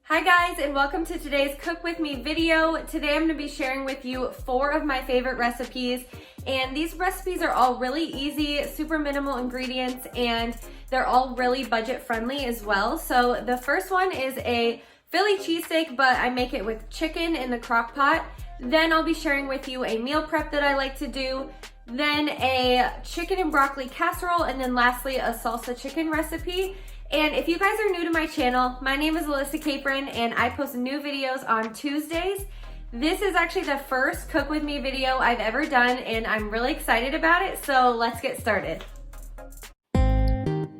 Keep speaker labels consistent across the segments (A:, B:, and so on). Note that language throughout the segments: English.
A: Hi guys, and welcome to today's Cook With Me video. Today I'm going to be sharing with you 4 of my favorite recipes, and these recipes are all really easy, super minimal ingredients, and they're all really budget friendly as well. So the first one is a Philly cheesesteak, but I make it with chicken in the crock pot. Then I'll be sharing with you a meal prep that I like to do, then a chicken and broccoli casserole, and then lastly a salsa chicken recipe. And if you guys are new to my channel, my name is Alissa Capron and I post new videos on Tuesdays. This is actually the first Cook With Me video I've ever done and I'm really excited about it, so let's get started.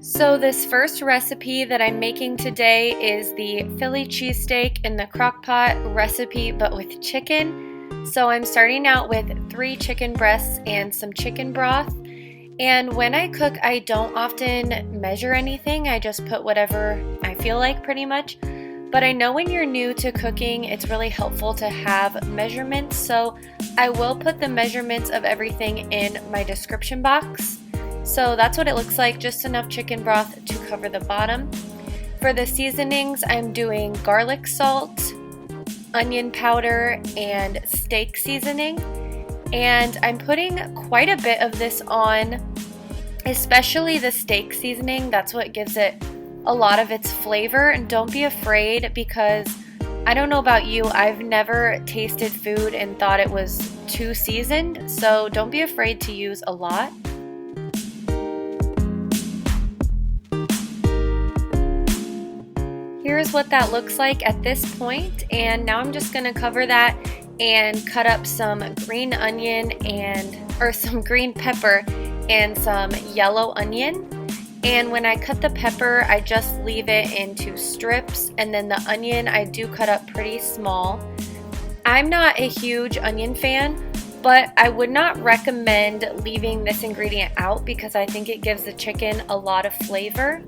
A: So this first recipe that I'm making today is the Philly cheesesteak in the crock pot recipe, but with chicken. So I'm starting out with 3 chicken breasts and some chicken broth. And when I cook, I don't often measure anything. I just put whatever I feel like pretty much. But I know when you're new to cooking, it's really helpful to have measurements. So I will put the measurements of everything in my description box. So that's what it looks like, just enough chicken broth to cover the bottom. For the seasonings, I'm doing garlic salt, onion powder, and steak seasoning. And I'm putting quite a bit of this on, especially the steak seasoning. That's what gives it a lot of its flavor. And don't be afraid, because I don't know about you, I've never tasted food and thought it was too seasoned. So don't be afraid to use a lot. Here's what that looks like at this point. And now I'm just gonna cover that and cut up some green onion or some green pepper and some yellow onion. And when I cut the pepper, I just leave it into strips, and then the onion I do cut up pretty small. I'm not a huge onion fan, but I would not recommend leaving this ingredient out because I think it gives the chicken a lot of flavor.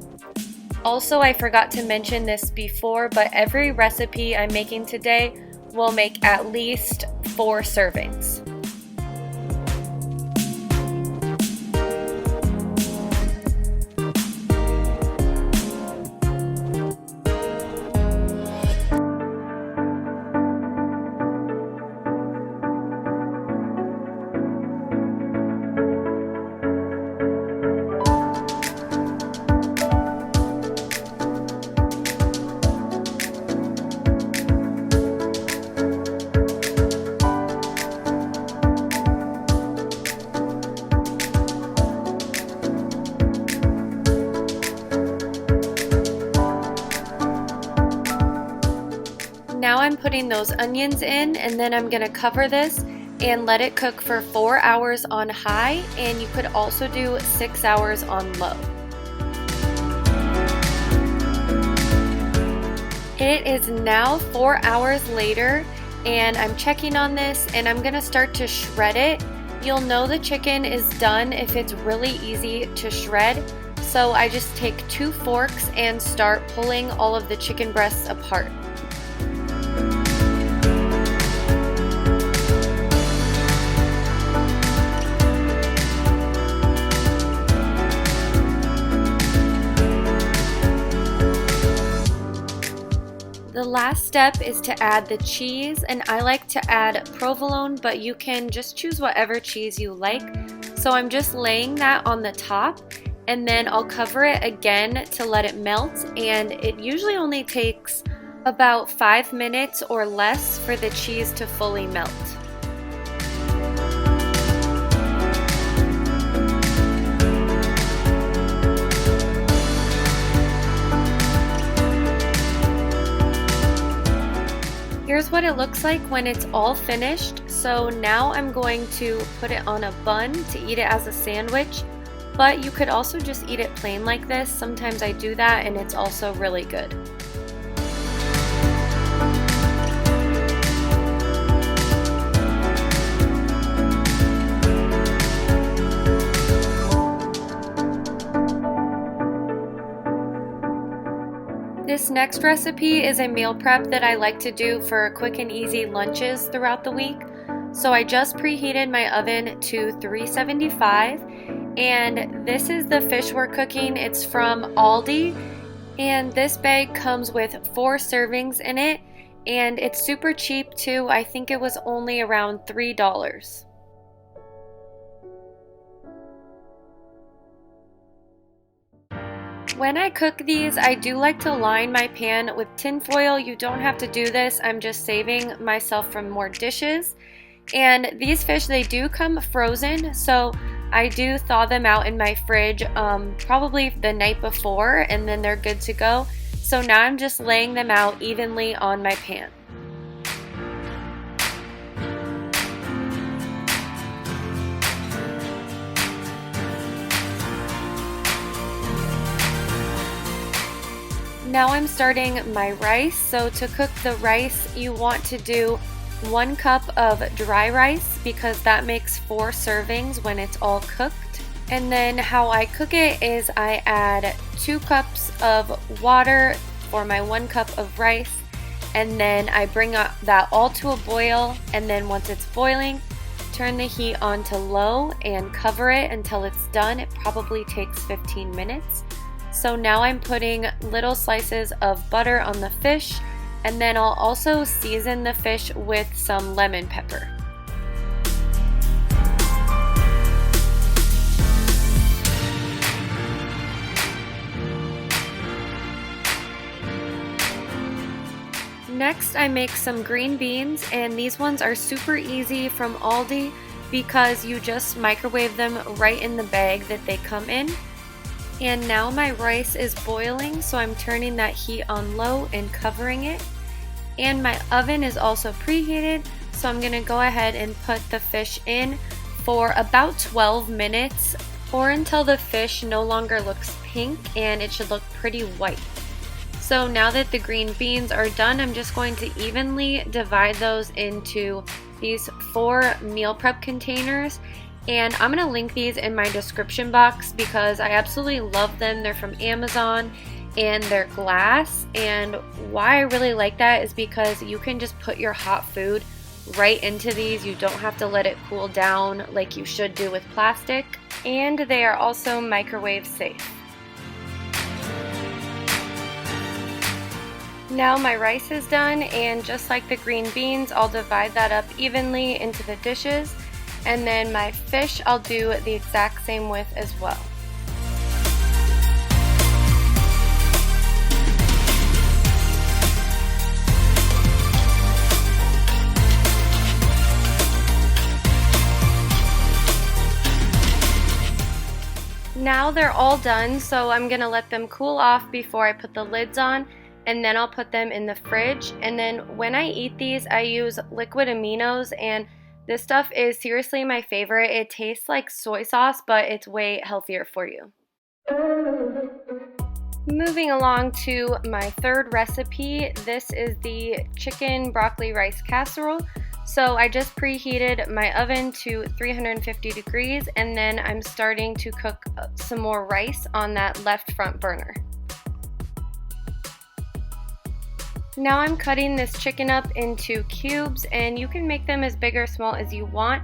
A: Also, I forgot to mention this before, but every recipe I'm making today will make at least 4 servings. Now I'm putting those onions in, and then I'm going to cover this and let it cook for 4 hours on high, and you could also do 6 hours on low. It is now 4 hours later, and I'm checking on this, and I'm going to start to shred it. You'll know the chicken is done if it's really easy to shred. So I just take 2 forks and start pulling all of the chicken breasts apart. The last step is to add the cheese, and I like to add provolone, but you can just choose whatever cheese you like. So I'm just laying that on the top, and then I'll cover it again to let it melt, and it usually only takes about 5 minutes or less for the cheese to fully melt. Here's what it looks like when it's all finished. So now I'm going to put it on a bun to eat it as a sandwich, but you could also just eat it plain like this. Sometimes I do that and it's also really good. This next recipe is a meal prep that I like to do for quick and easy lunches throughout the week. So I just preheated my oven to 375, and this is the fish we're cooking. It's from Aldi, and this bag comes with 4 servings in it, and it's super cheap too. I think it was only around $3. When I cook these, I do like to line my pan with tin foil. You don't have to do this. I'm just saving myself from more dishes. And these fish, they do come frozen, so I do thaw them out in my fridge probably the night before, and then they're good to go. So now I'm just laying them out evenly on my pan. Now I'm starting my rice. So to cook the rice, you want to do 1 cup of dry rice because that makes 4 servings when it's all cooked. And then how I cook it is I add 2 cups of water for my 1 cup of rice, and then I bring that all to a boil, and then once it's boiling, turn the heat on to low and cover it until it's done. It probably takes 15 minutes. So now I'm putting little slices of butter on the fish, and then I'll also season the fish with some lemon pepper. Next, I make some green beans, and these ones are super easy from Aldi because you just microwave them right in the bag that they come in. And now my rice is boiling, so I'm turning that heat on low and covering it. And my oven is also preheated, so I'm going to go ahead and put the fish in for about 12 minutes or until the fish no longer looks pink, and it should look pretty white. So now that the green beans are done, I'm just going to evenly divide those into these 4 meal prep containers. And I'm going to link these in my description box because I absolutely love them. They're from Amazon and they're glass. And why I really like that is because you can just put your hot food right into these. You don't have to let it cool down like you should do with plastic. And they are also microwave safe. Now my rice is done, and just like the green beans, I'll divide that up evenly into the dishes. And then my fish, I'll do the exact same with as well. Now they're all done, so I'm gonna let them cool off before I put the lids on, and then I'll put them in the fridge. And then when I eat these, I use liquid aminos, and this stuff is seriously my favorite. It tastes like soy sauce, but it's way healthier for you. Moving along to my third recipe, this is the chicken broccoli rice casserole. So I just preheated my oven to 350 degrees, and then I'm starting to cook some more rice on that left front burner. Now I'm cutting this chicken up into cubes, and you can make them as big or small as you want.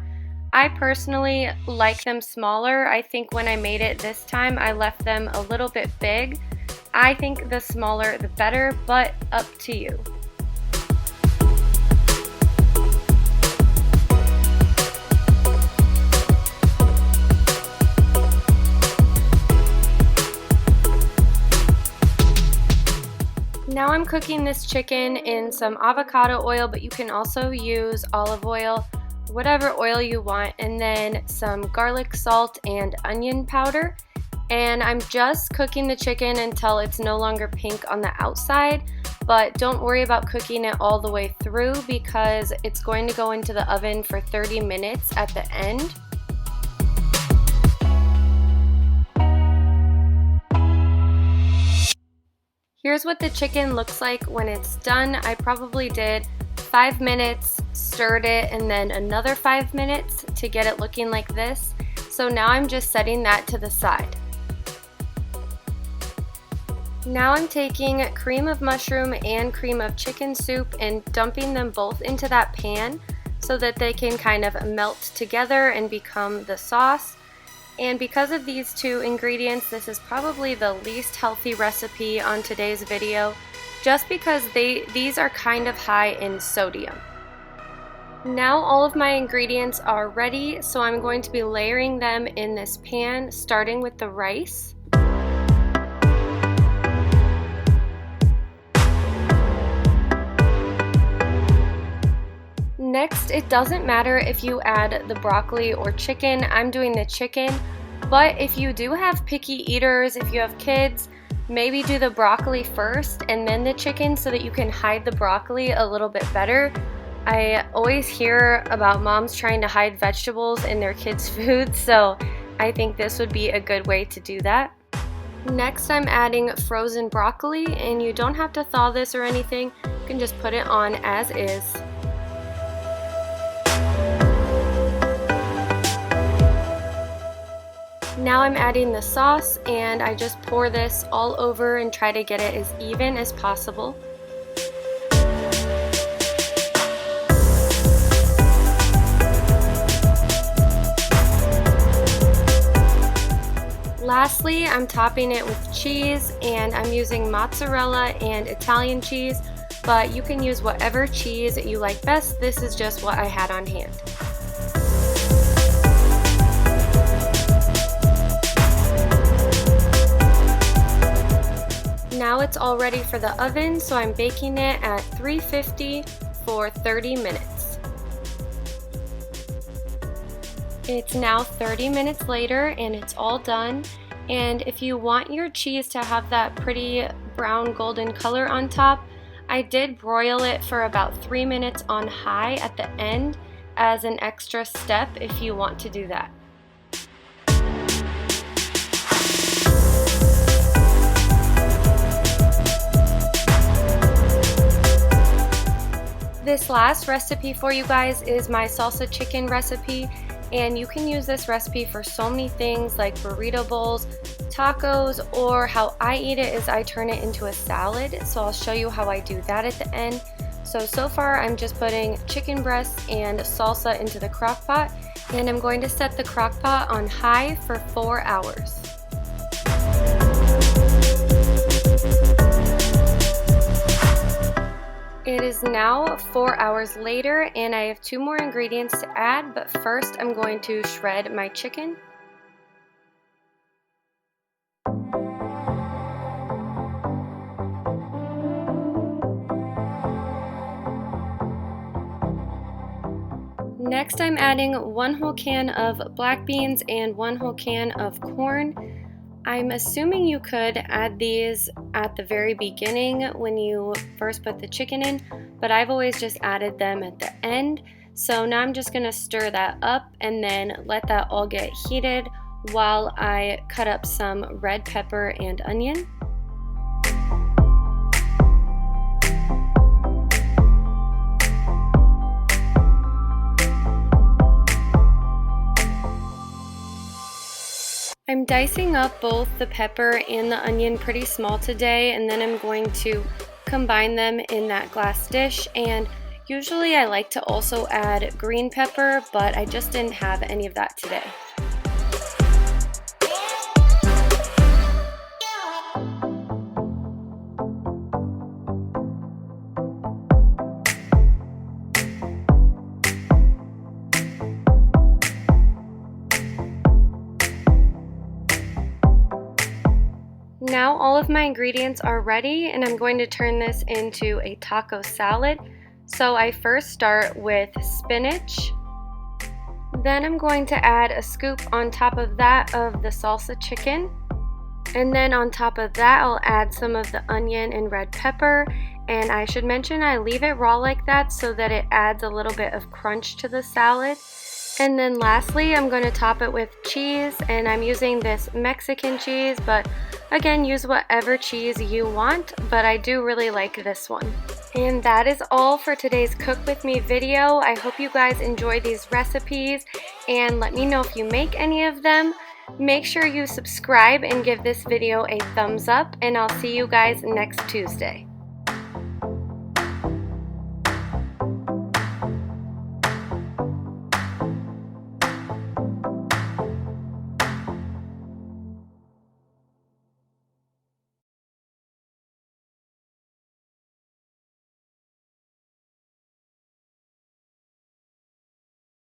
A: I personally like them smaller. I think when I made it this time, I left them a little bit big. I think the smaller the better, but up to you. Now I'm cooking this chicken in some avocado oil, but you can also use olive oil, whatever oil you want, and then some garlic salt and onion powder. And I'm just cooking the chicken until it's no longer pink on the outside, but don't worry about cooking it all the way through because it's going to go into the oven for 30 minutes at the end. Here's what the chicken looks like when it's done. I probably did 5 minutes, stirred it, and then another 5 minutes to get it looking like this. So now I'm just setting that to the side. Now I'm taking cream of mushroom and cream of chicken soup and dumping them both into that pan so that they can kind of melt together and become the sauce. And because of these two ingredients, this is probably the least healthy recipe on today's video, just because these are kind of high in sodium. Now all of my ingredients are ready, so I'm going to be layering them in this pan, starting with the rice. Next, it doesn't matter if you add the broccoli or chicken. I'm doing the chicken, but if you do have picky eaters, if you have kids, maybe do the broccoli first and then the chicken so that you can hide the broccoli a little bit better. I always hear about moms trying to hide vegetables in their kids' food, so I think this would be a good way to do that. Next, I'm adding frozen broccoli, and you don't have to thaw this or anything. You can just put it on as is. Now I'm adding the sauce, and I just pour this all over and try to get it as even as possible. Lastly, I'm topping it with cheese, and I'm using mozzarella and Italian cheese, but you can use whatever cheese you like best. This is just what I had on hand. Now it's all ready for the oven, so I'm baking it at 350 for 30 minutes. It's now 30 minutes later and it's all done. And if you want your cheese to have that pretty brown golden color on top, I did broil it for about 3 minutes on high at the end as an extra step if you want to do that. This last recipe for you guys is my salsa chicken recipe, and you can use this recipe for so many things like burrito bowls, tacos, or how I eat it is I turn it into a salad. So I'll show you how I do that at the end. So far I'm just putting chicken breasts and salsa into the crock pot, and I'm going to set the crock pot on high for 4 hours. It is now 4 hours later, and I have 2 more ingredients to add, but first I'm going to shred my chicken. Next I'm adding 1 whole can of black beans and 1 whole can of corn. I'm assuming you could add these at the very beginning when you first put the chicken in, but I've always just added them at the end. So now I'm just gonna stir that up and then let that all get heated while I cut up some red pepper and onion. I'm dicing up both the pepper and the onion pretty small today, and then I'm going to combine them in that glass dish. And usually I like to also add green pepper, but I just didn't have any of that today. Now all of my ingredients are ready, and I'm going to turn this into a taco salad. So I first start with spinach. Then I'm going to add a scoop on top of that of the salsa chicken. And then on top of that, I'll add some of the onion and red pepper. And I should mention I leave it raw like that so that it adds a little bit of crunch to the salad. And then lastly, I'm going to top it with cheese, and I'm using this Mexican cheese, but again, use whatever cheese you want, but I do really like this one. And that is all for today's Cook With Me video. I hope you guys enjoy these recipes, and let me know if you make any of them. Make sure you subscribe and give this video a thumbs up, and I'll see you guys next Tuesday.